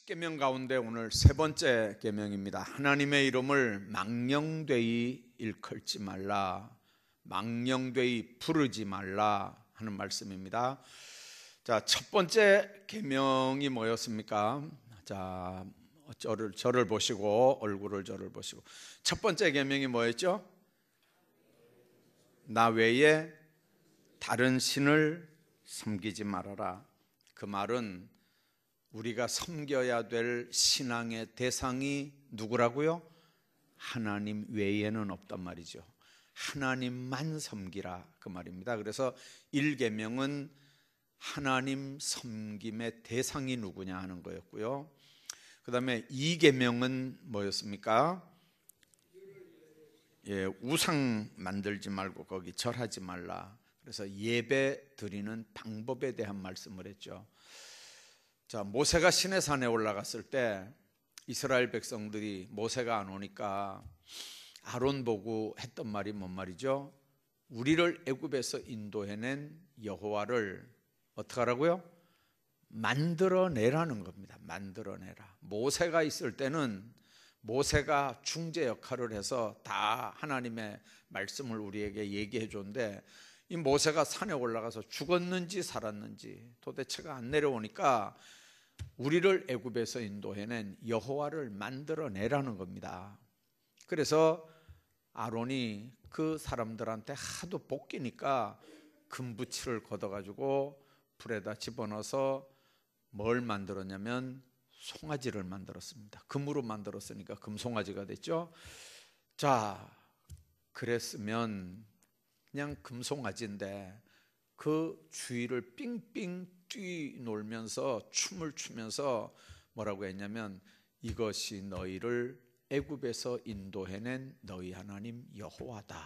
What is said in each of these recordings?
십계명 가운데 오늘 세 번째 계명입니다. 하나님의 이름을 망령되이 일컬지 말라, 망령되이 부르지 말라 하는 말씀입니다. 자, 첫 번째 계명이 뭐였습니까? 자, 저를 보시고, 얼굴을 저를 보시고. 첫 번째 계명이 뭐였죠? 나 외에 다른 신을 섬기지 말아라. 그 말은 우리가 섬겨야 될 신앙의 대상이 누구라고요? 하나님 외에는 없단 말이죠. 하나님만 섬기라 그 말입니다. 그래서 1계명은 하나님 섬김의 대상이 누구냐 하는 거였고요. 그 다음에 2계명은 뭐였습니까? 우상 만들지 말고 거기 절하지 말라. 그래서 예배 드리는 방법에 대한 말씀을 했죠. 자, 모세가 시내산에 올라갔을 때 이스라엘 백성들이 모세가 안 오니까 아론 보고 했던 말이 뭔 말이죠? 우리를 애굽에서 인도해낸 여호와를 어떻게 하라고요? 만들어내라는 겁니다. 만들어내라. 모세가 있을 때는 모세가 중재 역할을 해서 다 하나님의 말씀을 우리에게 얘기해 줬는데, 이 모세가 산에 올라가서 죽었는지 살았는지 도대체가 안 내려오니까 우리를 애굽에서 인도해낸 여호와를 만들어내라는 겁니다. 그래서 아론이 그 사람들한테 하도 볶이니까 금부치를 걷어가지고 불에다 집어넣어서 뭘 만들었냐면 송아지를 만들었습니다. 금으로 만들었으니까 금송아지가 됐죠. 자, 그랬으면 그냥 금송아지인데 그 주위를 삥삥 뛰놀면서 춤을 추면서 뭐라고 했냐면, 이것이 너희를 애굽에서 인도해낸 너희 하나님 여호와다.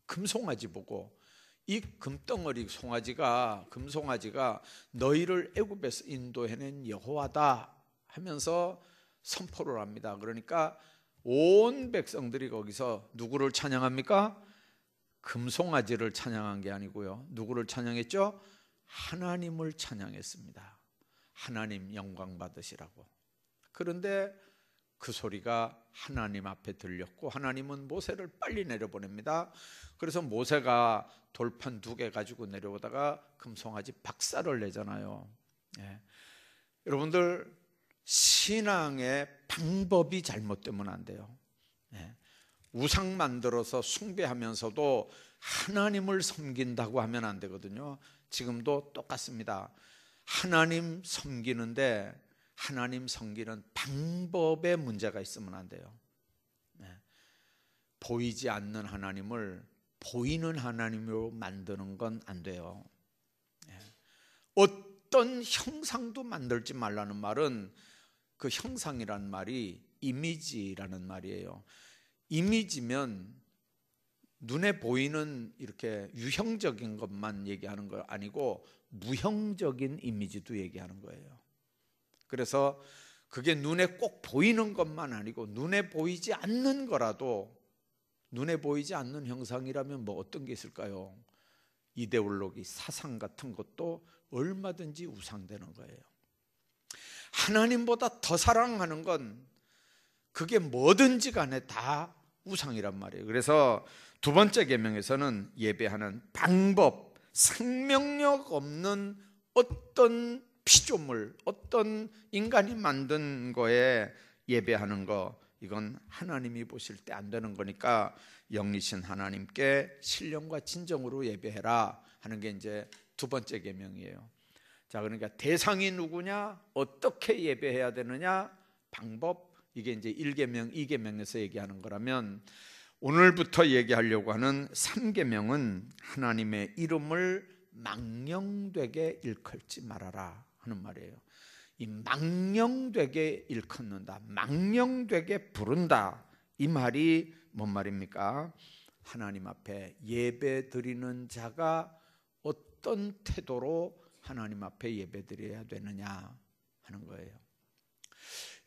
금송아지 보고 이 금덩어리 금송아지가 너희를 애굽에서 인도해낸 여호와다 하면서 선포를 합니다. 그러니까 온 백성들이 거기서 누구를 찬양합니까? 금송아지를 찬양한 게 아니고요. 누구를 찬양했죠? 하나님을 찬양했습니다. 하나님 영광 받으시라고. 그런데 그 소리가 하나님 앞에 들렸고 하나님은 모세를 빨리 내려보냅니다. 그래서 모세가 돌판 2개 가지고 내려오다가 금송아지 박살을 내잖아요. 여러분들, 신앙의 방법이 잘못되면 안 돼요. 우상 만들어서 숭배하면서도 하나님을 섬긴다고 하면 안 되거든요. 지금도 똑같습니다. 하나님 섬기는데 하나님 섬기는 방법에 문제가 있으면 안 돼요. 보이지 않는 하나님을 보이는 하나님으로 만드는 건 안 돼요. 어떤 형상도 만들지 말라는 말은, 그 형상이란 말이 이미지라는 말이에요. 이미지면 눈에 보이는 이렇게 유형적인 것만 얘기하는 거 아니고 무형적인 이미지도 얘기하는 거예요. 그래서 그게 눈에 꼭 보이는 것만 아니고 눈에 보이지 않는 거라도, 눈에 보이지 않는 형상이라면 뭐 어떤 게 있을까요? 이데올로기, 사상 같은 것도 얼마든지 우상되는 거예요. 하나님보다 더 사랑하는 건 그게 뭐든지 간에 다 우상이란 말이에요. 그래서 2번째 계명에서는 예배하는 방법, 생명력 없는 어떤 피조물, 어떤 인간이 만든 거에 예배하는 거, 이건 하나님이 보실 때 안 되는 거니까 영이신 하나님께 신령과 진정으로 예배해라 하는 게 이제 2번째 계명이에요. 자, 그러니까 대상이 누구냐, 어떻게 예배해야 되느냐, 방법, 이게 이제 1계명, 2계명에서 얘기하는 거라면, 오늘부터 얘기하려고 하는 3계명은 하나님의 이름을 망령되게 일컬지 말아라 하는 말이에요. 이 망령되게 일컫는다, 망령되게 부른다, 이 말이 뭔 말입니까? 하나님 앞에 예배 드리는 자가 어떤 태도로 하나님 앞에 예배 드려야 되느냐 하는 거예요.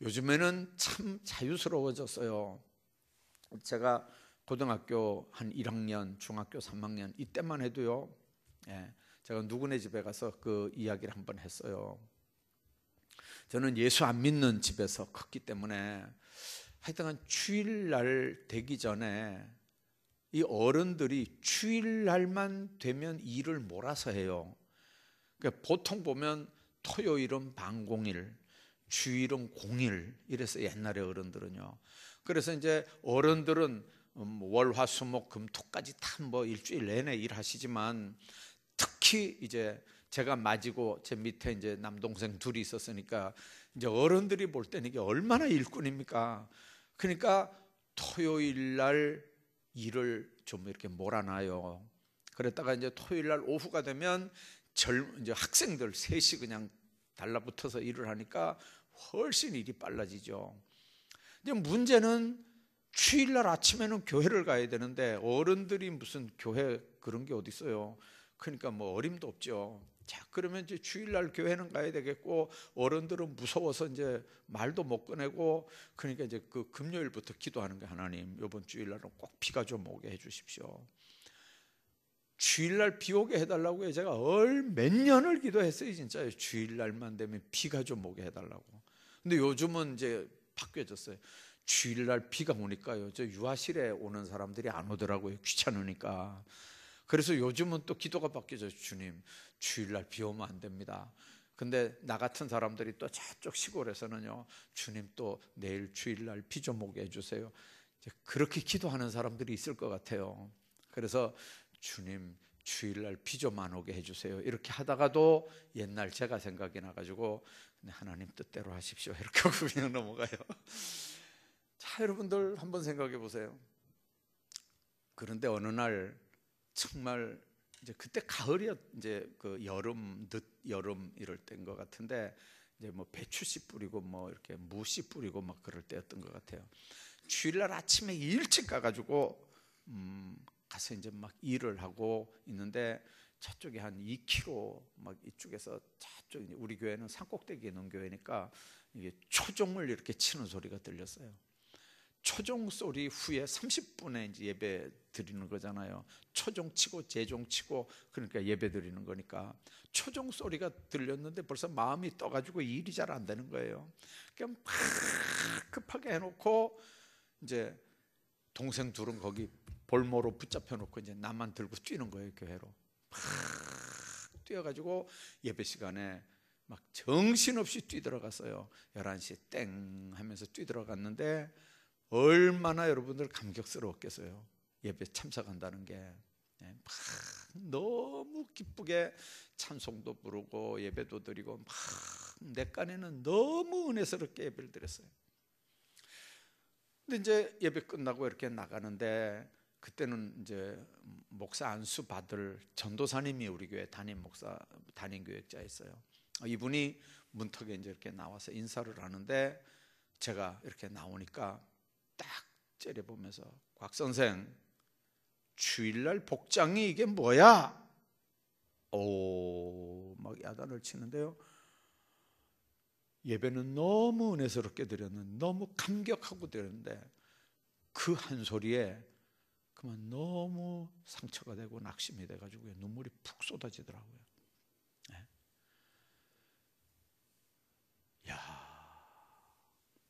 요즘에는 참 자유스러워졌어요. 제가 고등학교 한 1학년, 중학교 3학년 이때만 해도요, 제가 누구네 집에 가서 그 이야기를 한번 했어요. 저는 예수 안 믿는 집에서 컸기 때문에 하여튼 주일날 되기 전에 이 어른들이 주일날만 되면 일을 몰아서 해요. 그러니까 보통 보면 토요일은 반공일, 주일은 공일 이래서 옛날에 어른들은요. 그래서 이제 어른들은 월, 화, 수, 목, 금, 토까지 다 뭐 일주일 내내 일하시지만 특히 이제 제가 맞이고 제 밑에 이제 남동생 둘이 있었으니까 이제 어른들이 볼 때는 이게 얼마나 일꾼입니까? 그러니까 토요일 날 일을 좀 이렇게 몰아놔요. 그랬다가 이제 토요일 날 오후가 되면 이제 학생들 셋이 그냥 달라붙어서 일을 하니까 훨씬 일이 빨라지죠. 이제 문제는 주일날 아침에는 교회를 가야 되는데 어른들이 무슨 교회 그런 게 어디 있어요. 그러니까 뭐 어림도 없죠. 자, 그러면 이제 주일날 교회는 가야 되겠고 어른들은 무서워서 이제 말도 못 꺼내고 그러니까 이제 그 금요일부터 기도하는 게 하나님 이번 주일날은 꼭 비가 좀 오게 해주십시오. 주일날 비 오게 해달라고 해요. 제가 몇 년을 기도했어요. 진짜요. 주일날만 되면 비가 좀 오게 해달라고. 근데 요즘은 이제 바뀌어졌어요. 주일날 비가 오니까요, 저 유아실에 오는 사람들이 안 오더라고요. 귀찮으니까. 그래서 요즘은 또 기도가 바뀌어져요. 주님, 주일날 비 오면 안 됩니다. 근데 나 같은 사람들이 또 저쪽 시골에서는요, 주님 또 내일 주일날 비 좀 오게 해주세요. 이제 그렇게 기도하는 사람들이 있을 것 같아요. 그래서 주님 주일날 비 좀 안 오게 해주세요. 이렇게 하다가도 옛날 제가 생각이 나가지고 하나님 뜻대로 하십시오. 이렇게 하고 그냥 넘어가요. 자, 여러분들 한번 생각해 보세요. 그런데 어느 날 정말 이제 그때 가을이었 이제 그 여름 늦 여름 이럴 때인 것 같은데 이제 뭐 배추씨 뿌리고 뭐 이렇게 무씨 뿌리고 막 그럴 때였던 것 같아요. 주일날 아침에 일찍 가가지고 가서 이제 막 일을 하고 있는데 저쪽에 한 2km 막 이쪽에서 저쪽 우리 교회는 산꼭대기에 있는 교회니까 이게 초종을 이렇게 치는 소리가 들렸어요. 초종 소리 후에 30분에 이제 예배 드리는 거잖아요. 초종 치고 재종 치고 그러니까 예배 드리는 거니까 초종 소리가 들렸는데 벌써 마음이 떠가지고 일이 잘 안 되는 거예요. 그냥 막 급하게 해놓고 이제 동생 둘은 거기 볼모로 붙잡혀 놓고 이제 나만 들고 뛰는 거예요. 교회로 막 뛰어가지고 예배 시간에 막 정신없이 뛰들어갔어요. 11시 땡 하면서 뛰들어갔는데 얼마나 여러분들 감격스러웠겠어요. 예배 참석한다는 게 막 너무 기쁘게 찬송도 부르고 예배도 드리고 막 내 깐에는 너무 은혜스럽게 예배를 드렸어요. 근데 이제 예배 끝나고 이렇게 나가는데 그때는 이제 목사 안수 받을 전도사님이 우리 교회 담임 목사 담임 교역자였어요. 이분이 문턱에 이제 이렇게 나와서 인사를 하는데 제가 이렇게 나오니까 딱 째려보면서 곽 선생 주일날 복장이 이게 뭐야? 오, 막 야단을 치는데요. 예배는 너무 은혜스럽게 드렸는데 너무 감격하고 드렸는데 그 한 소리에 그만 너무 상처가 되고 낙심이 돼가지고 눈물이 푹 쏟아지더라고요. 네. 야,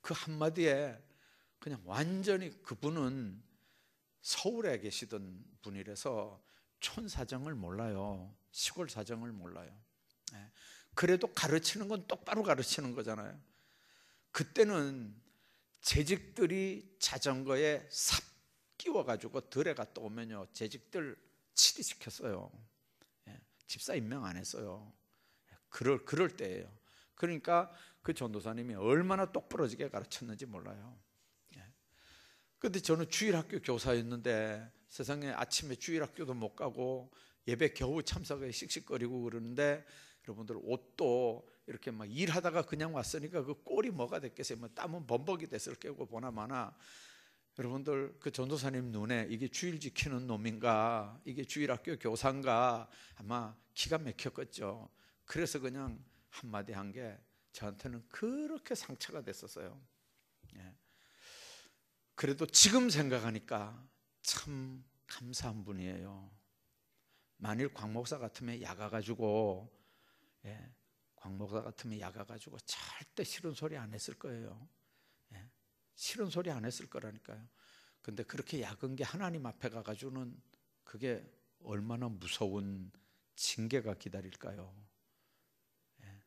그 한마디에 그냥 완전히 그분은 서울에 계시던 분이라서 촌 사정을 몰라요. 시골 사정을 몰라요. 네. 그래도 가르치는 건 똑바로 가르치는 거잖아요. 그때는 재직들이 자전거에 삽 끼워가지고 들에 갔다 오면요 재직들 치리시켰어요. 예, 집사 임명 안 했어요. 그럴 때예요. 그러니까 그 전도사님이 얼마나 똑부러지게 가르쳤는지 몰라요. 그런데 저는 주일학교 교사였는데 세상에 아침에 주일학교도 못 가고 예배 겨우 참석에 씩씩거리고 그러는데 여러분들 옷도 이렇게 막 일하다가 그냥 왔으니까 그 꼴이 뭐가 됐겠어요. 뭐 땀은 범벅이 됐을 거고 보나마나 여러분들 그 전도사님 눈에 이게 주일 지키는 놈인가 이게 주일학교 교사인가 아마 기가 막혔겠죠. 그래서 그냥 한마디 한 게 저한테는 그렇게 상처가 됐었어요. 예. 그래도 지금 생각하니까 참 감사한 분이에요. 만일 곽 목사 같으면 야가가지고 광 목사 같으면 야가가지고 절대 싫은 소리 안 했을 거예요. 예? 싫은 소리 안 했을 거라니까요. 근데 그렇게 야근 게 하나님 앞에 가가지고는 그게 얼마나 무서운 징계가 기다릴까요? 예.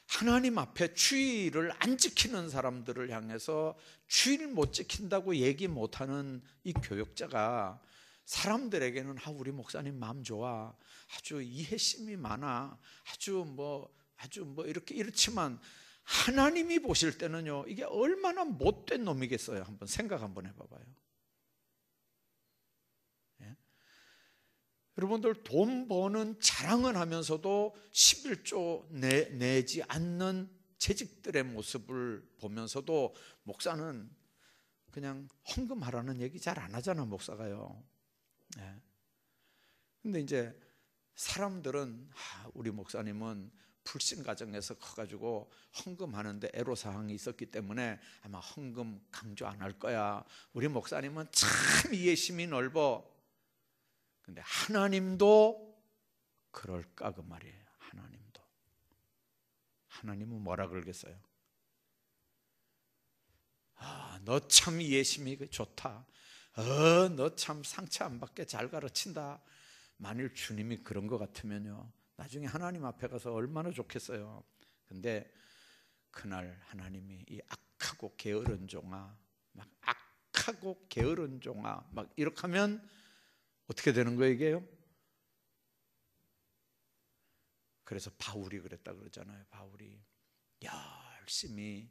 하나님 앞에 주의를 안 지키는 사람들을 향해서 주의를 못 지킨다고 얘기 못하는 이 교역자가 사람들에게는 우리 목사님 마음 좋아, 아주 이해심이 많아, 아주 뭐 이렇게 이렇지만 하나님이 보실 때는요, 이게 얼마나 못된 놈이겠어요. 한번 생각 한번 해봐봐요. 예? 여러분들 돈 버는 자랑을 하면서도 11조 내지 않는 재직들의 모습을 보면서도 목사는 그냥 헌금하라는 얘기 잘 안 하잖아, 목사가요. 예. 근데 이제 사람들은 우리 목사님은 불신 가정에서 커가지고 헌금하는데 애로사항이 있었기 때문에 아마 헌금 강조 안 할 거야. 우리 목사님은 참 이해심이 넓어. 근데 하나님도 그럴까 그 말이에요. 하나님은 뭐라 그러겠어요? 너 참 이해심이 좋다. 너 참 상처 안 받게 잘 가르친다. 만일 주님이 그런 것 같으면요, 나중에 하나님 앞에 가서 얼마나 좋겠어요. 근데 그날 하나님이 이 악하고 게으른 종아, 막 악하고 게으른 종아, 막 이렇게 하면 어떻게 되는 거예요, 이게요? 그래서 바울이 그랬다 그러잖아요. 바울이 열심히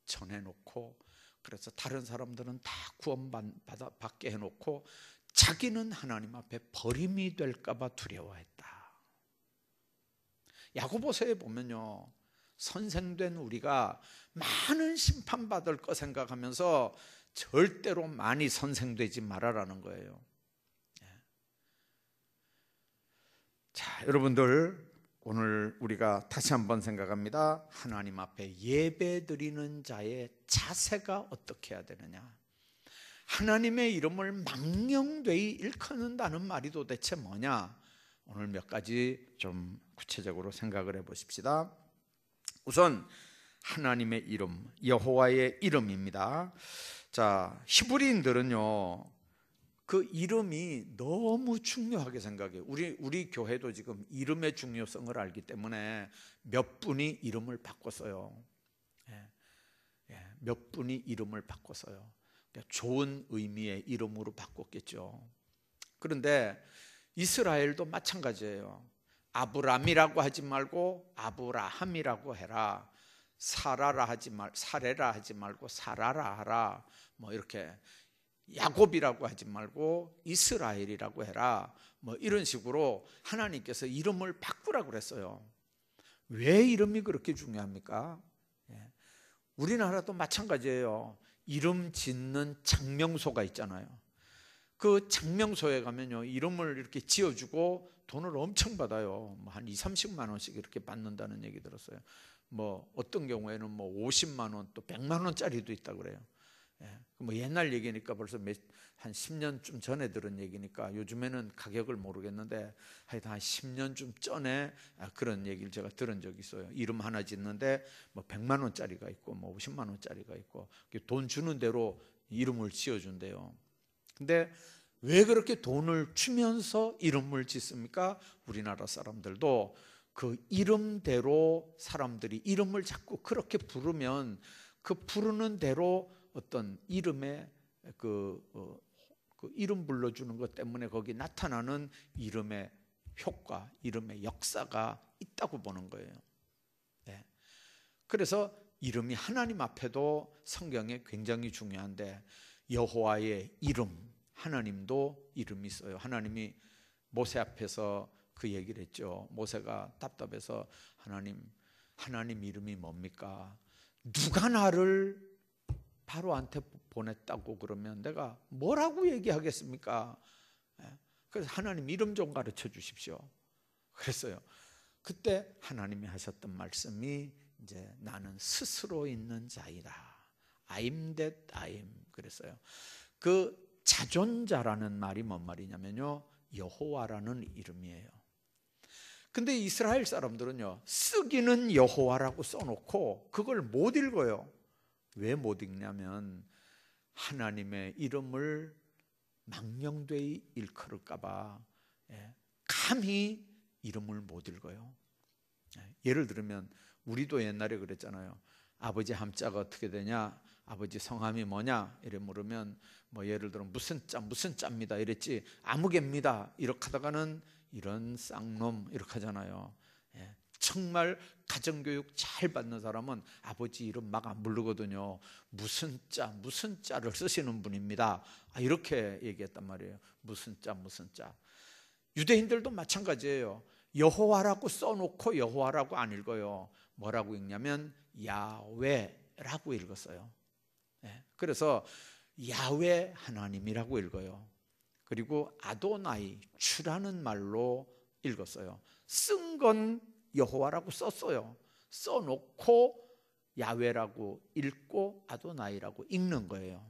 전해놓고, 그래서 다른 사람들은 다 구원받게 해놓고 자기는 하나님 앞에 버림이 될까봐 두려워했다. 야고보서에 보면요, 선생된 우리가 많은 심판받을 거 생각하면서 절대로 많이 선생되지 말아라는 거예요. 자, 여러분들, 오늘 우리가 다시 한번 생각합니다. 하나님 앞에 예배 드리는 자의 자세가 어떻게 해야 되느냐? 하나님의 이름을 망령되이 일컫는다는 말이 도대체 뭐냐? 오늘 몇 가지 좀 구체적으로 생각을 해보십시다. 우선 하나님의 이름, 여호와의 이름입니다. 자, 히브리인들은요, 그 이름이 너무 중요하게 생각해요. 우리 교회도 지금 이름의 중요성을 알기 때문에 몇 분이 이름을 바꿨어요. 몇 분이 이름을 바꿨어요. 그러니까 좋은 의미의 이름으로 바꿨겠죠. 그런데 이스라엘도 마찬가지예요. 아브람이라고 하지 말고 아브라함이라고 해라. 사레라 하지 말고 사라라 하라. 뭐 이렇게 야곱이라고 하지 말고 이스라엘이라고 해라. 뭐 이런 식으로 하나님께서 이름을 바꾸라고 그랬어요. 왜 이름이 그렇게 중요합니까? 우리나라도 마찬가지예요. 이름 짓는 장명소가 있잖아요. 그 장명소에 가면요, 이름을 이렇게 지어주고 돈을 엄청 받아요. 한 20-30만 원씩 이렇게 받는다는 얘기 들었어요. 뭐 어떤 경우에는 뭐 50만 원, 또 100만 원짜리도 있다고 그래요. 뭐 옛날 얘기니까 벌써 한 10년쯤 전에 들은 얘기니까 요즘에는 가격을 모르겠는데 하여튼 한 10년쯤 전에 그런 얘기를 제가 들은 적이 있어요. 이름 하나 짓는데 뭐 100만 원짜리가 있고 뭐 50만 원짜리가 있고 돈 주는 대로 이름을 지어준대요. 근데 왜 그렇게 돈을 주면서 이름을 짓습니까? 우리나라 사람들도 그 이름대로 사람들이 이름을 자꾸 그렇게 부르면 그 부르는 대로 어떤 이름의 그 이름 불러주는 것 때문에 거기 나타나는 이름의 효과, 이름의 역사가 있다고 보는 거예요. 그래서 이름이 하나님 앞에도 성경에 굉장히 중요한데, 여호와의 이름, 하나님도 이름이 있어요. 하나님이 모세 앞에서 그 얘기를 했죠. 모세가 답답해서 하나님 이름이 뭡니까? 누가 나를 바로한테 보냈다고 그러면 내가 뭐라고 얘기하겠습니까? 그래서 하나님 이름 좀 가르쳐 주십시오. 그랬어요. 그때 하나님이 하셨던 말씀이 이제 나는 스스로 있는 자이다. I'm that I am. 그랬어요. 그 자존자라는 말이 뭔 말이냐면요, 여호와라는 이름이에요. 근데 이스라엘 사람들은요, 쓰기는 여호와라고 써놓고 그걸 못 읽어요. 왜 못 읽냐면 하나님의 이름을 망령되이 일컬을까봐 감히 이름을 못 읽어요. 예를 들면 우리도 옛날에 그랬잖아요. 아버지 함자가 어떻게 되냐, 아버지 성함이 뭐냐 이래 물으면 뭐 예를 들어 무슨 자입니다 이랬지, 아무개입니다 이렇게 하다가는 이런 쌍놈 이렇게 하잖아요. 정말 가정교육 잘 받는 사람은 아버지 이름 막 안 부르거든요. 무슨 자를 쓰시는 분입니다, 이렇게 얘기했단 말이에요. 무슨 자. 유대인들도 마찬가지예요. 여호와라고 써놓고 여호와라고 안 읽어요. 뭐라고 읽냐면 야훼라고 읽었어요. 그래서 야훼 하나님이라고 읽어요. 그리고 아도나이, 주라는 말로 읽었어요. 쓴 건 여호와라고 썼어요. 써놓고 야훼라고 읽고 아도나이라고 읽는 거예요.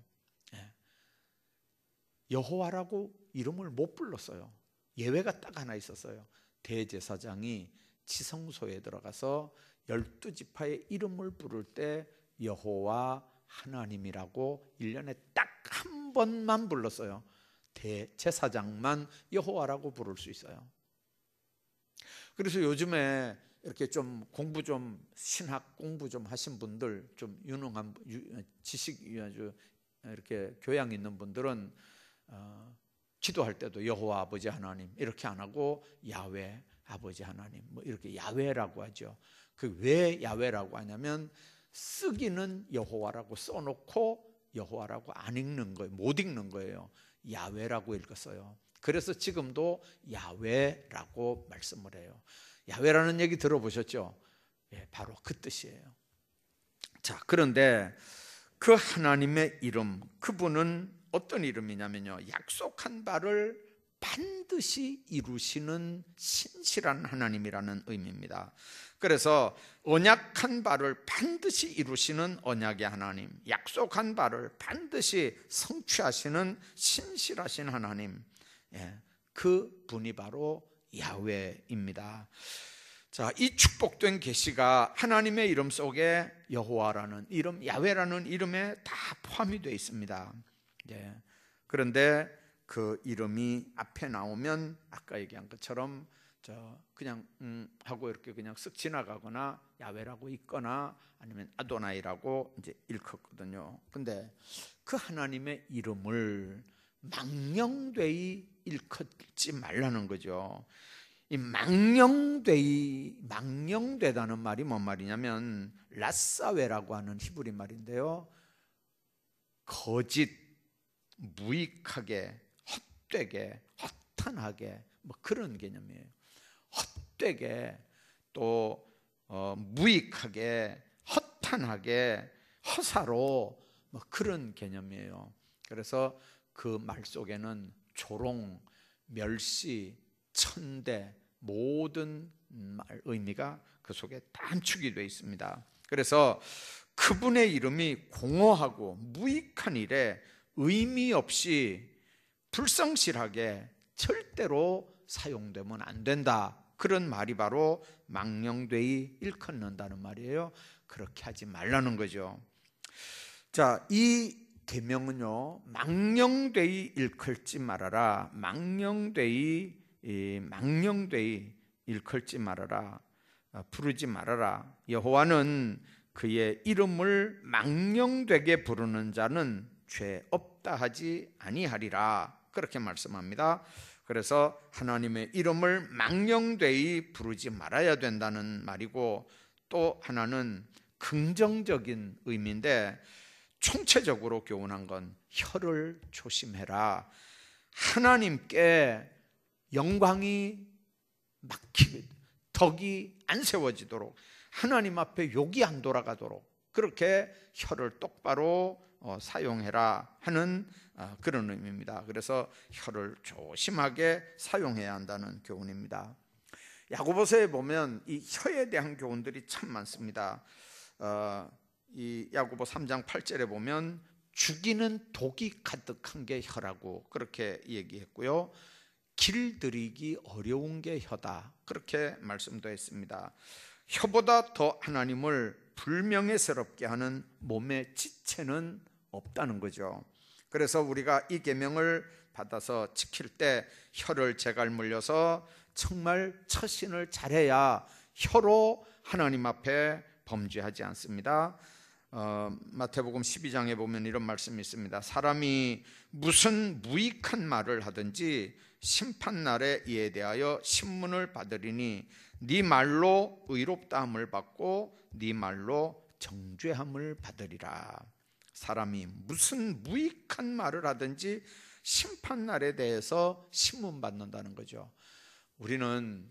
여호와라고 이름을 못 불렀어요. 예외가 딱 하나 있었어요. 대제사장이 지성소에 들어가서 12지파의 이름을 부를 때 여호와 하나님이라고 1년에 딱 한 번만 불렀어요. 대제사장만 여호와라고 부를 수 있어요. 그래서 요즘에 이렇게 좀 공부 좀, 신학 공부 좀 하신 분들, 좀 유능한 지식이 아주 이렇게 교양 있는 분들은 기도할 때도 여호와 아버지 하나님 이렇게 안 하고 야훼 아버지 하나님 뭐 이렇게 야훼라고 하죠. 그 왜 야훼라고 하냐면 쓰기는 여호와라고 써놓고 여호와라고 안 읽는 거예요. 못 읽는 거예요. 야훼라고 읽었어요. 그래서 지금도 야훼라고 말씀을 해요. 야훼라는 얘기 들어보셨죠? 바로 그 뜻이에요. 자, 그런데 그 하나님의 이름, 그분은 어떤 이름이냐면요, 약속한 바를 반드시 이루시는 신실한 하나님이라는 의미입니다. 그래서 언약한 바를 반드시 이루시는 언약의 하나님, 약속한 바를 반드시 성취하시는 신실하신 하나님, 그 분이 바로 야훼입니다. 자, 이 축복된 계시가 하나님의 이름 속에 여호와라는 이름, 야훼라는 이름에 다 포함이 되어 있습니다. 그런데 그 이름이 앞에 나오면 아까 얘기한 것처럼 그냥 하고 이렇게 그냥 쓱 지나가거나 야훼라고 읽거나 아니면 아도나이라고 이제 읽었거든요. 근데 그 하나님의 이름을 망령되이 일컫지 말라는 거죠. 이 망령되다는 말이 뭔 말이냐면 라사웨라고 하는 히브리 말인데요, 거짓, 무익하게, 헛되게, 허탄하게 뭐 그런 개념이에요. 헛되게, 또 무익하게, 허탄하게, 허사로 뭐 그런 개념이에요. 그래서 그 말 속에는 조롱, 멸시, 천대, 모든 말 의미가 그 속에 다 함축이 되어 있습니다. 그래서 그분의 이름이 공허하고 무익한 일에 의미 없이 불성실하게 절대로 사용되면 안 된다, 그런 말이 바로 망령되이 일컫는다는 말이에요. 그렇게 하지 말라는 거죠. 자, 이 계명은요, 망령되이 일컬지 말아라, 망령되이 일컬지 말아라, 부르지 말아라. 여호와는 그의 이름을 망령되게 부르는 자는 죄 없다 하지 아니하리라, 그렇게 말씀합니다. 그래서 하나님의 이름을 망령되이 부르지 말아야 된다는 말이고, 또 하나는 긍정적인 의미인데 총체적으로 교훈한 건 혀를 조심해라. 하나님께 영광이 막히게, 덕이 안 세워지도록, 하나님 앞에 욕이 안 돌아가도록 그렇게 혀를 똑바로 사용해라 하는 그런 의미입니다. 그래서 혀를 조심하게 사용해야 한다는 교훈입니다. 야고보서에 보면 이 혀에 대한 교훈들이 참 많습니다. 이 야고보 3장 8절에 보면 죽이는 독이 가득한 게 혀라고 그렇게 얘기했고요, 길들이기 어려운 게 혀다, 그렇게 말씀도 했습니다. 혀보다 더 하나님을 불명예스럽게 하는 몸의 지체는 없다는 거죠. 그래서 우리가 이 계명을 받아서 지킬 때 혀를 제갈 물려서 정말 처신을 잘해야 혀로 하나님 앞에 범죄하지 않습니다. 마태복음 12장에 보면 이런 말씀이 있습니다. 사람이 무슨 무익한 말을 하든지 심판날에 이에 대하여 신문을 받으리니 네 말로 의롭다함을 받고 네 말로 정죄함을 받으리라. 사람이 무슨 무익한 말을 하든지 심판날에 대해서 신문 받는다는 거죠. 우리는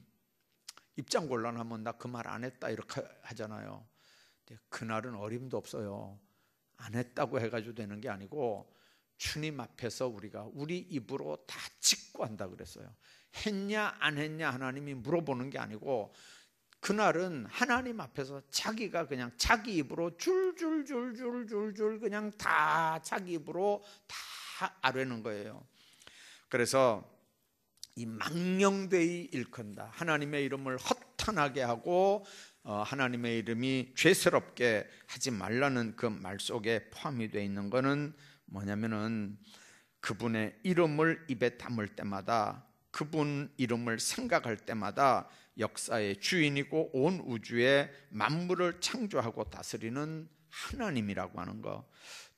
입장 곤란하면 나 그 말 안 했다 이렇게 하잖아요. 근데 그날은 어림도 없어요. 안 했다고 해가지고 되는 게 아니고 주님 앞에서 우리가 우리 입으로 다 직구한다 그랬어요. 했냐 안 했냐 하나님이 물어보는 게 아니고 그날은 하나님 앞에서 자기가 그냥 자기 입으로 줄줄줄줄줄줄 그냥 다 자기 입으로 다 아뢰는 거예요. 그래서 이 망령되이 일컫는다, 하나님의 이름을 허탄하게 하고 하나님의 이름이 죄스럽게 하지 말라는 그 말 속에 포함이 되어 있는 것은 뭐냐면은 그분의 이름을 입에 담을 때마다, 그분 이름을 생각할 때마다 역사의 주인이고 온 우주의 만물을 창조하고 다스리는 하나님이라고 하는 것,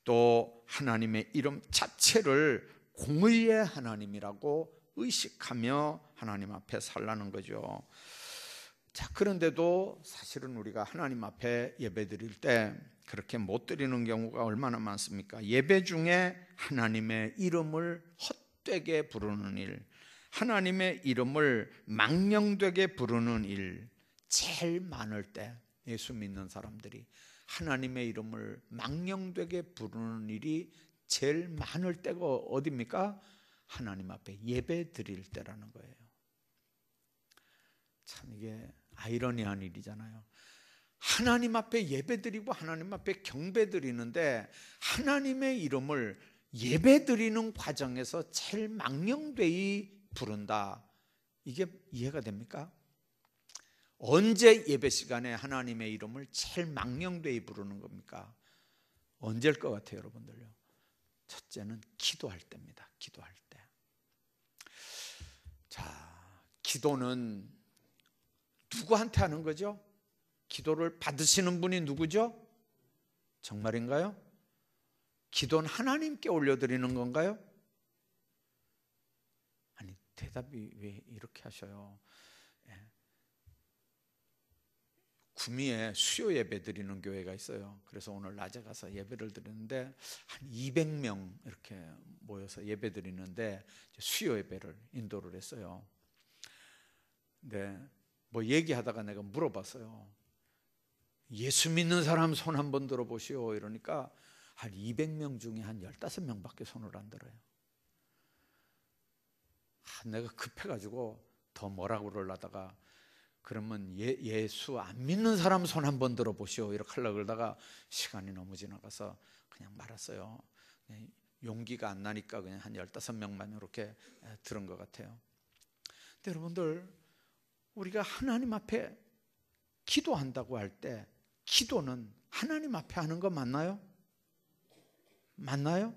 또 하나님의 이름 자체를 공의의 하나님이라고 의식하며 하나님 앞에 살라는 거죠. 자, 그런데도 사실은 우리가 하나님 앞에 예배 드릴 때 그렇게 못 드리는 경우가 얼마나 많습니까? 예배 중에 하나님의 이름을 헛되게 부르는 일, 하나님의 이름을 망령되게 부르는 일 제일 많을 때, 예수 믿는 사람들이 하나님의 이름을 망령되게 부르는 일이 제일 많을 때가 어디입니까? 하나님 앞에 예배 드릴 때라는 거예요. 참 이게 아이러니한 일이잖아요. 하나님 앞에 예배 드리고 하나님 앞에 경배 드리는데 하나님의 이름을 예배 드리는 과정에서 제일 망령되이 부른다. 이게 이해가 됩니까? 언제 예배 시간에 하나님의 이름을 제일 망령되이 부르는 겁니까? 언제일 것 같아요, 여러분들요? 첫째는 기도할 때입니다. 기도할 때. 자, 기도는 누구한테 하는 거죠? 기도를 받으시는 분이 누구죠? 정말인가요? 기도는 하나님께 올려드리는 건가요? 아니, 대답이 왜 이렇게 하셔요? 구미에 수요 예배 드리는 교회가 있어요. 그래서 오늘 낮에 가서 예배를 드리는데 한 200명 이렇게 모여서 예배 드리는데 수요 예배를 인도를 했어요. 근데 뭐 얘기하다가 내가 물어봤어요. 예수 믿는 사람 손 한번 들어보시오. 이러니까 한 200명 중에 한 15명밖에 손을 안 들어요. 내가 급해가지고 더 뭐라고 그러려다가 그러면 예수 안 믿는 사람 손 한번 들어보시오 이렇게 하려고 그러다가 시간이 너무 지나가서 그냥 말았어요. 용기가 안 나니까 그냥 한 15명만 이렇게 들은 것 같아요. 근데 여러분들, 우리가 하나님 앞에 기도한다고 할 때 기도는 하나님 앞에 하는 거 맞나요? 맞나요?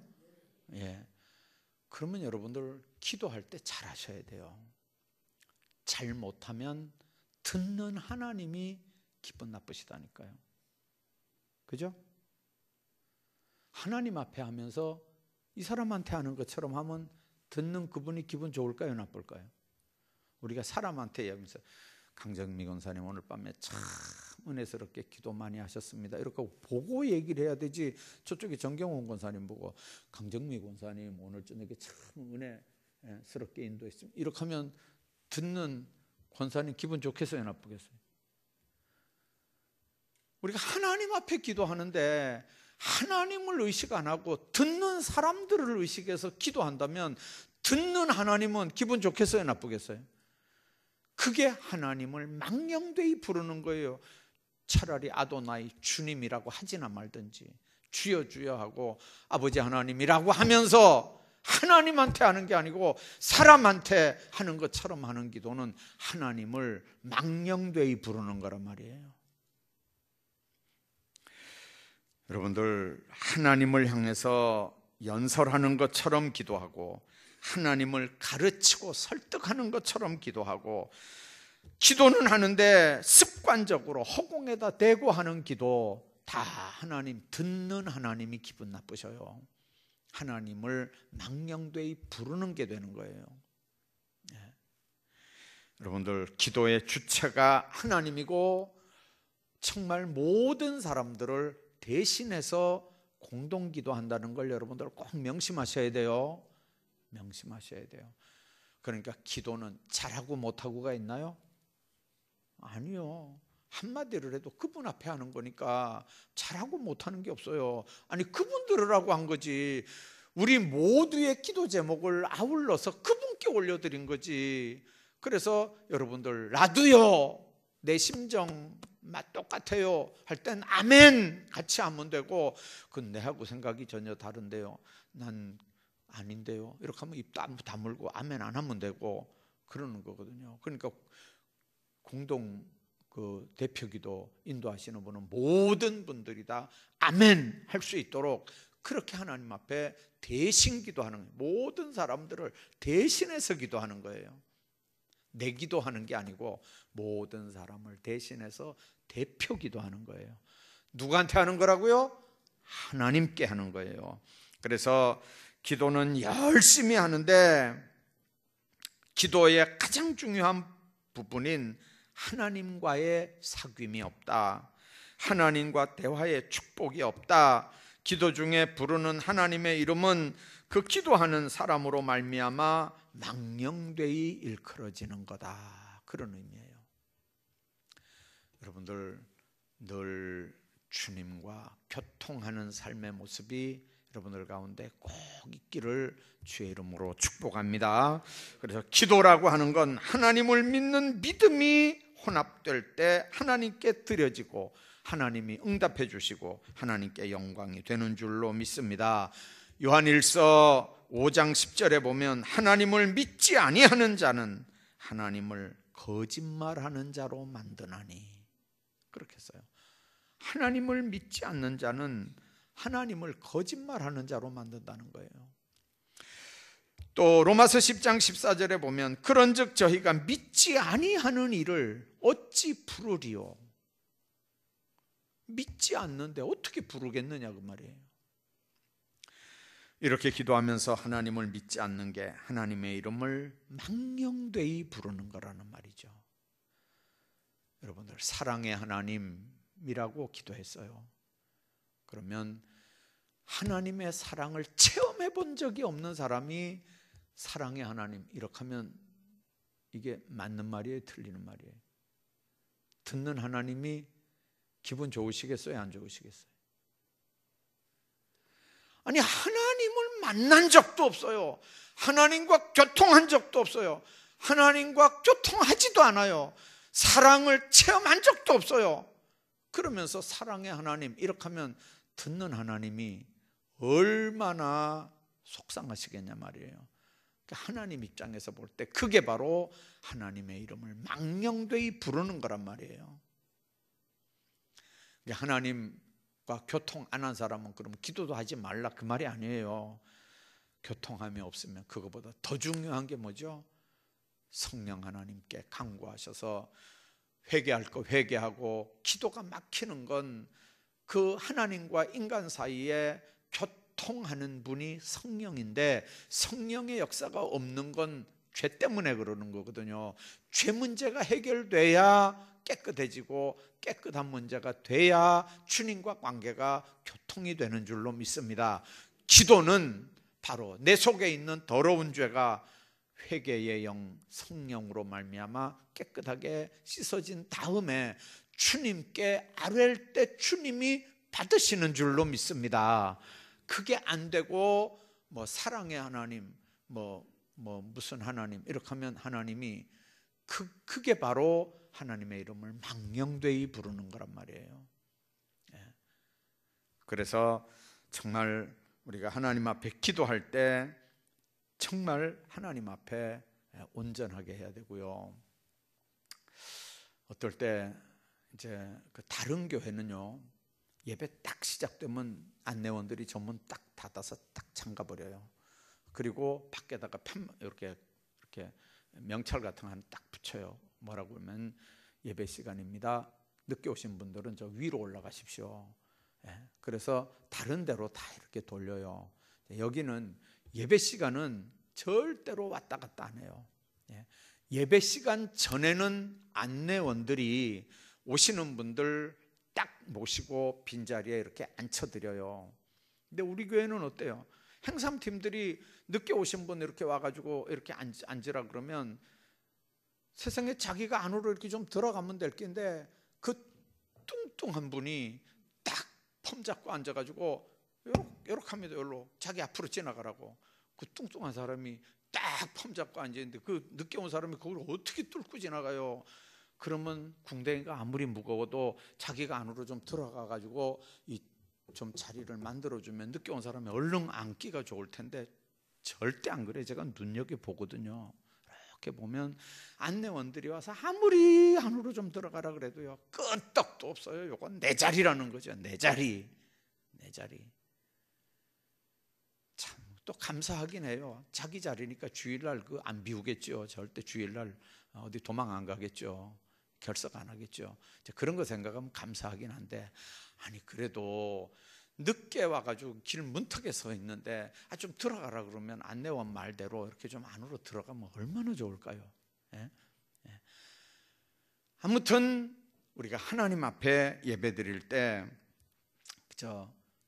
예. 그러면 여러분들 기도할 때 잘하셔야 돼요. 잘못하면 듣는 하나님이 기분 나쁘시다니까요. 그죠? 하나님 앞에 하면서 이 사람한테 하는 것처럼 하면 듣는 그분이 기분 좋을까요? 나쁠까요? 우리가 사람한테 얘기하면서 강정미 권사님 오늘 밤에 참 은혜스럽게 기도 많이 하셨습니다 이렇게 보고 얘기를 해야 되지, 저쪽에 정경원 권사님 보고 강정미 권사님 오늘 저녁에 참 은혜스럽게 인도했습니다 이렇게 하면 듣는 권사님 기분 좋겠어요? 나쁘겠어요? 우리가 하나님 앞에 기도하는데 하나님을 의식 안 하고 듣는 사람들을 의식해서 기도한다면 듣는 하나님은 기분 좋겠어요? 나쁘겠어요? 그게 하나님을 망령되이 부르는 거예요. 차라리 아도나이 주님이라고 하지나 말든지 주여 주여 하고 아버지 하나님이라고 하면서 하나님한테 하는 게 아니고 사람한테 하는 것처럼 하는 기도는 하나님을 망령되이 부르는 거란 말이에요. 여러분들, 하나님을 향해서 연설하는 것처럼 기도하고 하나님을 가르치고 설득하는 것처럼 기도하고, 기도는 하는데 습관적으로 허공에다 대고 하는 기도, 다 하나님, 듣는 하나님이 기분 나쁘셔요. 하나님을 망령되이 부르는 게 되는 거예요. 여러분들, 기도의 주체가 하나님이고 정말 모든 사람들을 대신해서 공동기도한다는 걸 여러분들 꼭 명심하셔야 돼요. 명심하셔야 돼요. 그러니까 기도는 잘하고 못하고가 있나요? 아니요. 한마디를 해도 그분 앞에 하는 거니까 잘하고 못하는 게 없어요. 아니, 그분 들으라고 한 거지. 우리 모두의 기도 제목을 아울러서 그분께 올려드린 거지. 그래서 여러분들, 나도요, 내 심정 맛 똑같아요 할 땐 아멘 같이 하면 되고, 그건 내하고 생각이 전혀 다른데요, 난 아닌데요, 이렇게 하면 입 다물고 아멘 안 하면 되고 그러는 거거든요. 그러니까 공동 대표기도 인도하시는 분은 모든 분들이 다 아멘 할 수 있도록 그렇게 하나님 앞에 대신 기도하는 거예요. 모든 사람들을 대신해서 기도하는 거예요. 내 기도하는 게 아니고 모든 사람을 대신해서 대표 기도하는 거예요. 누구한테 하는 거라고요? 하나님께 하는 거예요. 그래서 기도는 열심히 하는데 기도의 가장 중요한 부분인 하나님과의 사귐이 없다, 하나님과 대화의 축복이 없다, 기도 중에 부르는 하나님의 이름은 그 기도하는 사람으로 말미암아 망령되이 일컬어지는 거다, 그런 의미예요. 여러분들, 늘 주님과 교통하는 삶의 모습이 여러분들 가운데 꼭 있기를 주의 이름으로 축복합니다. 그래서 기도라고 하는 건 하나님을 믿는 믿음이 혼합될 때 하나님께 드려지고 하나님이 응답해 주시고 하나님께 영광이 되는 줄로 믿습니다. 요한일서 5장 10절에 보면 하나님을 믿지 아니하는 자는 하나님을 거짓말하는 자로 만드나니, 그렇게 써요. 하나님을 믿지 않는 자는 하나님을 거짓말하는 자로 만든다는 거예요. 또 로마서 10장 14절에 보면 그런즉 저희가 믿지 아니하는 일을 어찌 부르리요? 믿지 않는데 어떻게 부르겠느냐, 그 말이에요. 이렇게 기도하면서 하나님을 믿지 않는 게 하나님의 이름을 망령되이 부르는 거라는 말이죠. 여러분들, 사랑의 하나님이라고 기도했어요. 그러면 하나님의 사랑을 체험해 본 적이 없는 사람이 사랑의 하나님 이렇게 하면 이게 맞는 말이에요, 틀리는 말이에요? 듣는 하나님이 기분 좋으시겠어요, 안 좋으시겠어요? 아니, 하나님을 만난 적도 없어요. 하나님과 교통한 적도 없어요. 하나님과 교통하지도 않아요. 사랑을 체험한 적도 없어요. 그러면서 사랑의 하나님 이렇게 하면 듣는 하나님이 얼마나 속상하시겠냐 말이에요. 하나님 입장에서 볼 때 그게 바로 하나님의 이름을 망령되이 부르는 거란 말이에요. 하나님과 교통 안 한 사람은 그럼 기도도 하지 말라, 그 말이 아니에요. 교통함이 없으면 그거보다 더 중요한 게 뭐죠? 성령 하나님께 간구하셔서 회개할 거 회개하고, 기도가 막히는 건 그 하나님과 인간 사이에 교통하는 분이 성령인데 성령의 역사가 없는 건 죄 때문에 그러는 거거든요. 죄 문제가 해결돼야 깨끗해지고 깨끗한 문제가 돼야 주님과 관계가 교통이 되는 줄로 믿습니다. 기도는 바로 내 속에 있는 더러운 죄가 회개의 영, 성령으로 말미암아 깨끗하게 씻어진 다음에 주님께 아뢰일 때 주님이 받으시는 줄로 믿습니다. 그게 안 되고 사랑의 하나님, 무슨 하나님 이렇게 하면 하나님이 그게 바로 하나님의 이름을 망령되이 부르는 거란 말이에요. 그래서 정말 우리가 하나님 앞에 기도할 때 정말 하나님 앞에 온전하게 해야 되고요. 어떨 때 이제 그 다른 교회는요, 예배 딱 시작되면 안내원들이 전문 딱 닫아서 딱 잠가 버려요. 그리고 밖에다가 이렇게 명찰 같은 거 하나 딱 붙여요. 뭐라고 하면 예배 시간입니다. 늦게 오신 분들은 저 위로 올라가십시오. 그래서 다른 데로 다 이렇게 돌려요. 여기는 예배 시간은 절대로 왔다 갔다 안 해요. 예배 시간 전에는 안내원들이 오시는 분들 딱 모시고 빈자리에 이렇게 앉혀드려요. 근데 우리 교회는 어때요? 행삼팀들이 늦게 오신 분 이렇게 와가지고 이렇게 앉으라 그러면 세상에 자기가 안으로 이렇게 좀 들어가면 될 텐데 그 뚱뚱한 분이 딱 폼 잡고 앉아가지고 요렇게 합니다. 여기로 자기 앞으로 지나가라고. 그 뚱뚱한 사람이 딱 폼 잡고 앉아있는데 그 늦게 온 사람이 그걸 어떻게 뚫고 지나가요? 그러면 궁뎅이가 아무리 무거워도 자기가 안으로 좀 들어가가지고 좀 자리를 만들어주면 늦게 온 사람이 얼른 앉기가 좋을 텐데 절대 안 그래. 제가 눈여겨보거든요. 이렇게 보면 안내원들이 와서 아무리 안으로 좀 들어가라 그래도요, 끄떡도 없어요. 요건 내 자리라는 거죠. 내 자리. 참 또 감사하긴 해요. 자기 자리니까 주일날 안 비우겠죠. 절대 주일날 어디 도망 안 가겠죠. 결석 안 하겠죠. 그런 거 생각하면 감사하긴 한데, 아니 그래도 늦게 와가지고 길 문턱에 서 있는데 좀 들어가라 그러면 안내원 말대로 이렇게 좀 안으로 들어가면 얼마나 좋을까요? 아무튼 우리가 하나님 앞에 예배 드릴 때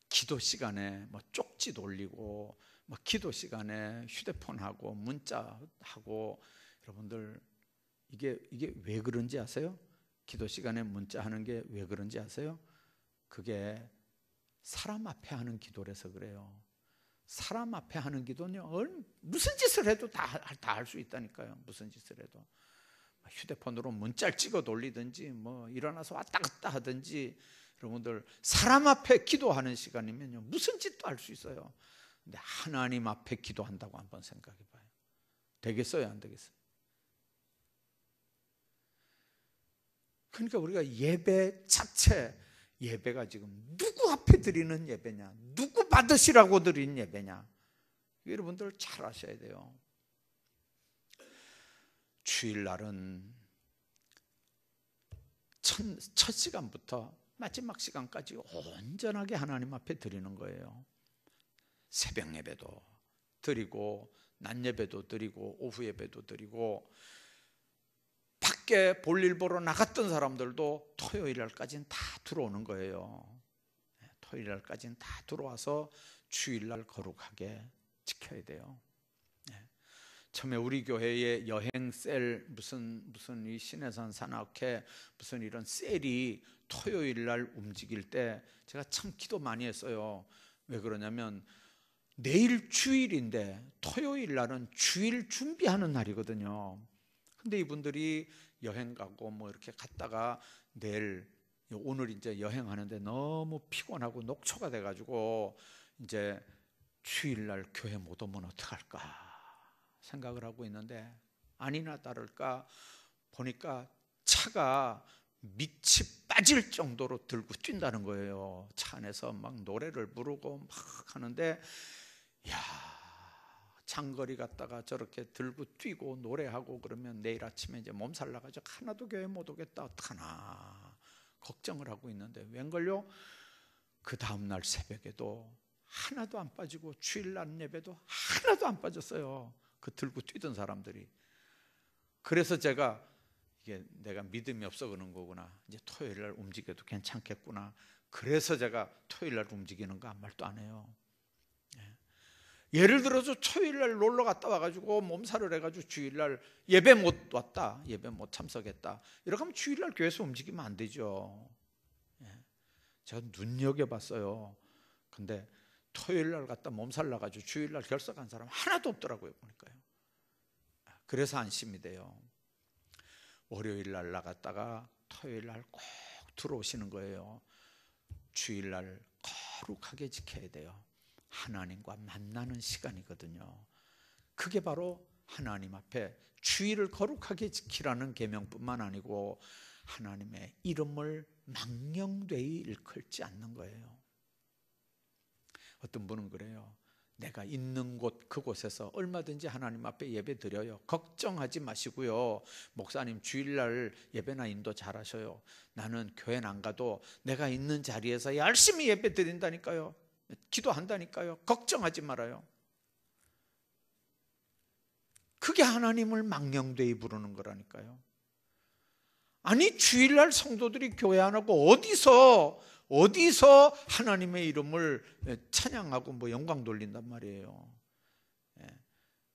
기도 시간에 쪽지 돌리고 기도 시간에 휴대폰 하고 문자 하고, 여러분들 이게 왜 그런지 아세요? 기도 시간에 문자 하는 게 왜 그런지 아세요? 그게 사람 앞에 하는 기도라서 그래요. 사람 앞에 하는 기도는요, 무슨 짓을 해도 다 할 수 있다니까요. 무슨 짓을 해도 휴대폰으로 문자를 찍어 돌리든지 일어나서 왔다 갔다 하든지, 여러분들 사람 앞에 기도하는 시간이면요 무슨 짓도 할 수 있어요. 근데 하나님 앞에 기도한다고 한번 생각해 봐요. 되겠어요, 안 되겠어요? 그러니까 우리가 예배 자체, 예배가 지금 누구 앞에 드리는 예배냐, 누구 받으시라고 드리는 예배냐, 여러분들 잘 아셔야 돼요. 주일날은 첫 시간부터 마지막 시간까지 온전하게 하나님 앞에 드리는 거예요. 새벽 예배도 드리고 낮 예배도 드리고 오후 예배도 드리고, 밖에 볼일 보러 나갔던 사람들도 토요일 날까지는 다 들어오는 거예요. 토요일 날까지는 다 들어와서 주일날 거룩하게 지켜야 돼요. 처음에 우리 교회에 여행셀 무슨 이 신해산 산악회 무슨 이런 셀이 토요일 날 움직일 때 제가 참 기도 많이 했어요. 왜 그러냐면 내일 주일인데 토요일 날은 주일 준비하는 날이거든요. 근데 이분들이 여행 가고 이렇게 갔다가 오늘 이제 여행하는데 너무 피곤하고 녹초가 돼가지고 이제 주일날 교회 못 오면 어떡할까 생각을 하고 있는데, 아니나 다를까 보니까 차가 밑이 빠질 정도로 들고 뛴다는 거예요. 차 안에서 막 노래를 부르고 막 하는데, 야, 장거리 갔다가 저렇게 들고 뛰고 노래하고 그러면 내일 아침에 이제 몸살 나가지고 하나도 교회 못 오겠다, 어떡하나 걱정을 하고 있는데, 웬걸요? 그 다음날 새벽에도 하나도 안 빠지고 주일날 예배도 하나도 안 빠졌어요. 그 들고 뛰던 사람들이. 그래서 제가 이게 내가 믿음이 없어 그런 거구나, 이제 토요일날 움직여도 괜찮겠구나. 그래서 제가 토요일날 움직이는 거 아무 말도 안 해요. 예를 들어서 토요일날 놀러 갔다 와가지고 몸살을 해가지고 주일날 예배 못 왔다, 예배 못 참석했다, 이렇게 하면 주일날 교회에서 움직이면 안 되죠. 제가 눈여겨봤어요. 근데 토요일날 갔다 몸살 나가지고 주일날 결석한 사람 하나도 없더라고요, 보니까요. 그래서 안심이 돼요. 월요일날 나갔다가 토요일날 꼭 들어오시는 거예요. 주일날 거룩하게 지켜야 돼요. 하나님과 만나는 시간이거든요. 그게 바로 하나님 앞에 주일을 거룩하게 지키라는 계명뿐만 아니고 하나님의 이름을 망령되이 일컬지 않는 거예요. 어떤 분은 그래요. 내가 있는 곳 그곳에서 얼마든지 하나님 앞에 예배 드려요. 걱정하지 마시고요. 목사님 주일날 예배나 인도 잘하셔요. 나는 교회는 안 가도 내가 있는 자리에서 열심히 예배 드린다니까요. 기도한다니까요. 걱정하지 말아요. 그게 하나님을 망령되이 부르는 거라니까요. 아니 주일날 성도들이 교회 안 하고 어디서 하나님의 이름을 찬양하고 영광 돌린단 말이에요.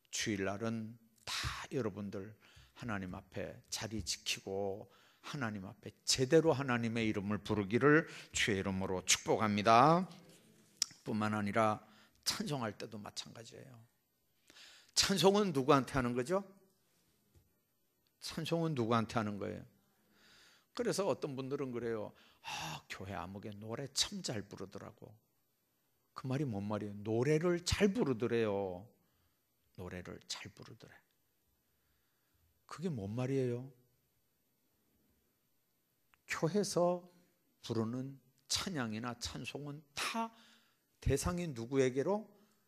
주일날은 다 여러분들 하나님 앞에 자리 지키고 하나님 앞에 제대로 하나님의 이름을 부르기를 주의 이름으로 축복합니다. 뿐만 아니라 찬송할 때도 마찬가지예요. 찬송은 누구한테 하는 거죠? 찬송은 누구한테 하는 거예요? 그래서 어떤 분들은 그래요. 교회 아무개 노래 참 잘 부르더라고. 그 말이 뭔 말이에요? 노래를 잘 부르더래요. 노래를 잘 부르더래. 그게 뭔 말이에요? 교회에서 부르는 찬양이나 찬송은 다 대상이 누구에게로?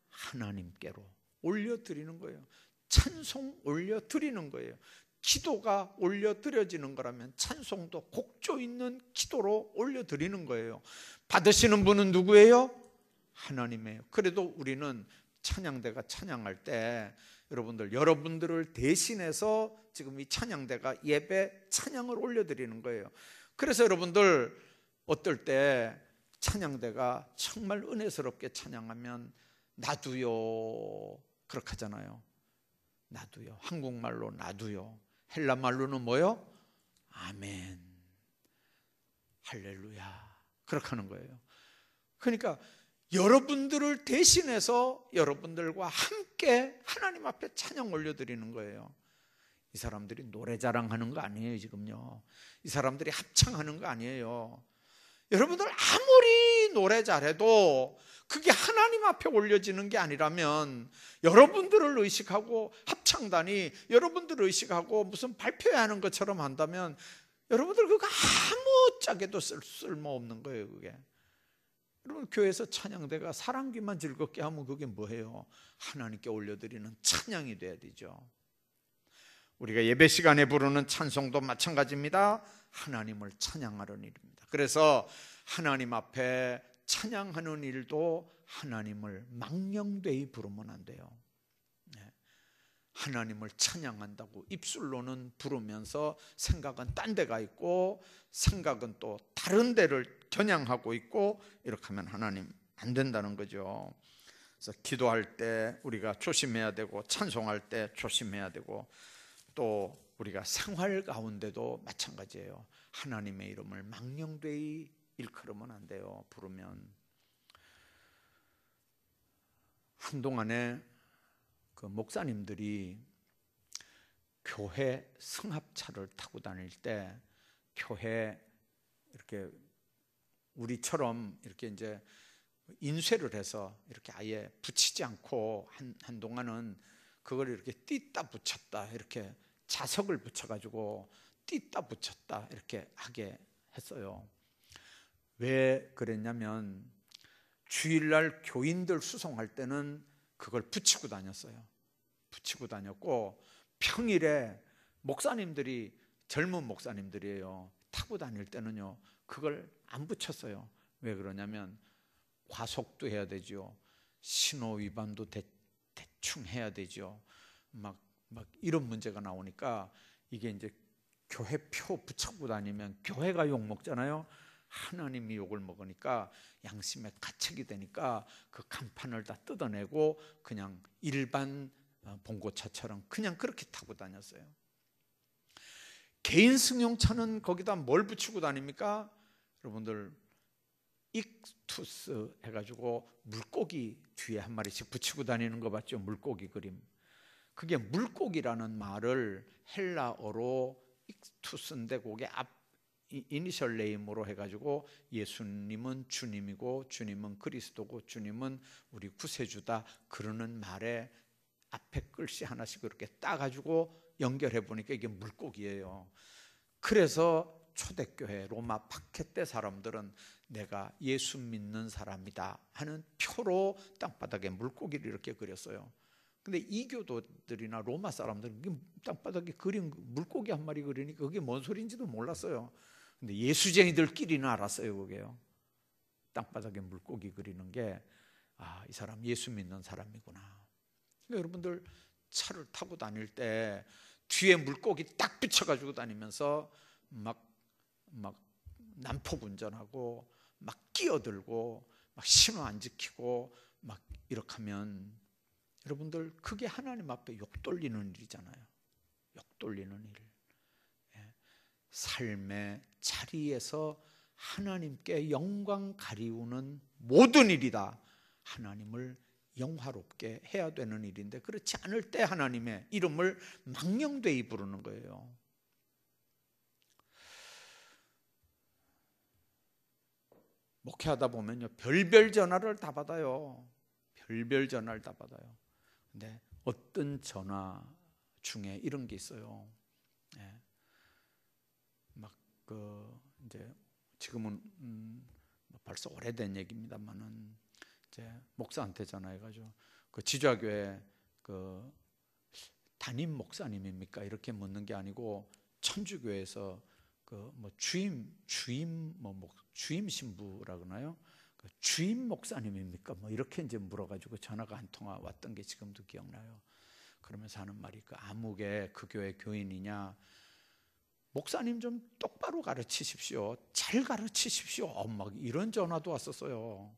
하나님께로 올려드리는 거예요. 찬송 올려드리는 거예요. 기도가 올려드려지는 거라면 찬송도 곡조 있는 기도로 올려드리는 거예요. 받으시는 분은 누구예요? 하나님이에요. 그래도 우리는 찬양대가 찬양할 때 여러분들을 대신해서 지금 이 찬양대가 예배 찬양을 올려드리는 거예요. 그래서 여러분들 어떨 때 찬양대가 정말 은혜스럽게 찬양하면 나도요 그렇게 하잖아요. 나도요. 한국말로 나도요. 헬라말로는 뭐요? 아멘, 할렐루야 그렇게 하는 거예요. 그러니까 여러분들을 대신해서 여러분들과 함께 하나님 앞에 찬양 올려드리는 거예요. 이 사람들이 노래 자랑하는 거 아니에요. 지금요 이 사람들이 합창하는 거 아니에요. 여러분들 아무리 노래 잘해도 그게 하나님 앞에 올려지는 게 아니라면 여러분들을 의식하고 합창단이 여러분들을 의식하고 무슨 발표해야 하는 것처럼 한다면 여러분들 그거 아무짝에도 쓸모없는 거예요. 그게 여러분 교회에서 찬양대가 사랑귀만 즐겁게 하면 그게 뭐예요? 하나님께 올려드리는 찬양이 돼야 되죠. 우리가 예배 시간에 부르는 찬송도 마찬가지입니다. 하나님을 찬양하는 일입니다. 그래서 하나님 앞에 찬양하는 일도 하나님을 망령되이 부르면 안 돼요. 하나님을 찬양한다고 입술로는 부르면서 생각은 딴 데가 있고 생각은 또 다른 데를 겨냥하고 있고 이렇게 하면 하나님 안 된다는 거죠. 그래서 기도할 때 우리가 조심해야 되고 찬송할 때 조심해야 되고 또 우리가 생활 가운데도 마찬가지예요. 하나님의 이름을 망령되이 일컬으면 안 돼요. 부르면 한동안에 그 목사님들이 교회 승합차를 타고 다닐 때 교회 이렇게 우리처럼 이렇게 이제 인쇄를 해서 이렇게 아예 붙이지 않고 한동안은 그걸 이렇게 띄다 붙였다 이렇게 자석을 붙여가지고 띄다 붙였다 이렇게 하게 했어요. 왜 그랬냐면 주일날 교인들 수송할 때는 그걸 붙이고 다녔어요. 붙이고 다녔고 평일에 목사님들이 젊은 목사님들이에요. 타고 다닐 때는요 그걸 안 붙였어요. 왜 그러냐면 과속도 해야 되죠. 신호 위반도 대충 해야 되죠. 막 이런 문제가 나오니까 이게 이제 교회 표 붙이고 다니면 교회가 욕 먹잖아요. 하나님이 욕을 먹으니까 양심에 가책이 되니까 그 간판을 다 뜯어내고 그냥 일반 봉고차처럼 그냥 그렇게 타고 다녔어요. 개인 승용차는 거기다 뭘 붙이고 다닙니까? 여러분들 익투스 해가지고 물고기 뒤에 한 마리씩 붙이고 다니는 거 봤죠? 물고기 그림. 그게 물고기라는 말을 헬라어로 익투스인데 그게 이니셜 네임으로 해가지고 예수님은 주님이고 주님은 그리스도고 주님은 우리 구세주다 그러는 말에 앞에 글씨 하나씩 이렇게 따가지고 연결해 보니까 이게 물고기예요. 그래서 초대교회 로마 파케떼 사람들은 내가 예수 믿는 사람이다 하는 표로 땅바닥에 물고기를 이렇게 그렸어요. 근데 이교도들이나 로마 사람들은 땅바닥에 그린 물고기 한 마리 그리니까 그게 뭔 소리인지도 몰랐어요. 근데 예수쟁이들끼리는 알았어요. 그게요. 땅바닥에 물고기 그리는 게 이 사람 예수 믿는 사람이구나. 그러니까 여러분들 차를 타고 다닐 때 뒤에 물고기 딱 붙여가지고 다니면서 막 난폭 운전하고 막 끼어들고 막 신호 안 지키고 막 이렇게 하면 여러분들 그게 하나님 앞에 욕 돌리는 일이잖아요. 욕 돌리는 일. 삶의 자리에서 하나님께 영광 가리우는 모든 일이다. 하나님을 영화롭게 해야 되는 일인데 그렇지 않을 때 하나님의 이름을 망령되이 부르는 거예요. 목회하다 보면요, 별별 전화를 다 받아요. 별별 전화를 다 받아요. 근데 어떤 전화 중에 이런 게 있어요. 이제 지금은 벌써 오래된 얘기입니다만은 이제 목사한테 전화해가지고 그 지좌교회 그 담임 목사님입니까? 이렇게 묻는 게 아니고 천주교에서 그 뭐 주임 신부라 그러나요? 그 주임 목사님입니까? 뭐 이렇게 이제 물어가지고 전화가 한 통화 왔던 게 지금도 기억나요. 그러면서 하는 말이 그 아무개 그 교회 교인이냐? 목사님 좀 똑바로 가르치십시오. 잘 가르치십시오. 막 이런 전화도 왔었어요.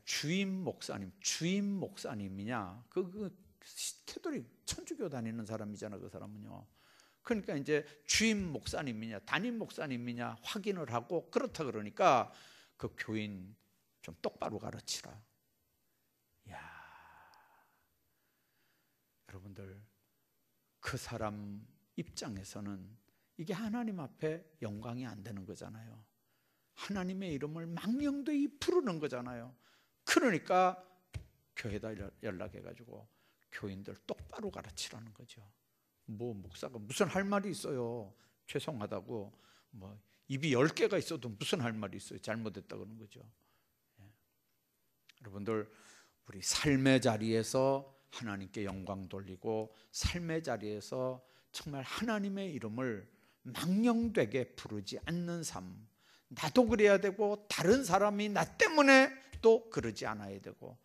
주임 목사님이냐? 그 캐톨릭 천주교 다니는 사람이잖아, 그 사람은요. 그러니까 이제 주임 목사님이냐, 담임 목사님이냐 확인을 하고 그렇다 그러니까 그 교인 좀 똑바로 가르치라. 야, 여러분들 그 사람 입장에서는 이게 하나님 앞에 영광이 안 되는 거잖아요. 하나님의 이름을 망령되이 부르는 거잖아요. 그러니까 교회에다 연락해가지고 교인들 똑바로 가르치라는 거죠. 뭐 목사가 무슨 할 말이 있어요. 죄송하다고 뭐 입이 10개가 있어도 무슨 할 말이 있어요. 잘못했다 그러는 거죠. 여러분들 우리 삶의 자리에서 하나님께 영광 돌리고 삶의 자리에서 정말 하나님의 이름을 망령되게 부르지 않는 삶, 나도 그래야 되고 다른 사람이 나 때문에 또 그러지 않아야 되고,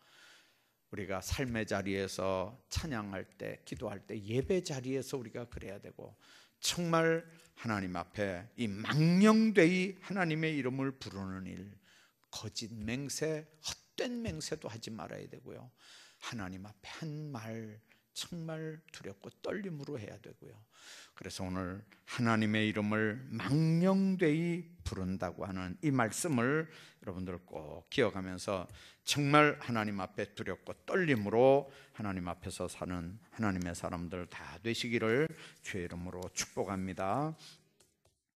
우리가 삶의 자리에서 찬양할 때, 기도할 때, 예배 자리에서 우리가 그래야 되고, 정말 하나님 앞에 이 망령되이 하나님의 이름을 부르는 일, 거짓 맹세, 헛된 맹세도 하지 말아야 되고요. 하나님 앞에 한 말 정말 두렵고 떨림으로 해야 되고요. 그래서 오늘 하나님의 이름을 망령되이 부른다고 하는 이 말씀을 여러분들 꼭 기억하면서 정말 하나님 앞에 두렵고 떨림으로 하나님 앞에서 사는 하나님의 사람들 다 되시기를 주의 이름으로 축복합니다.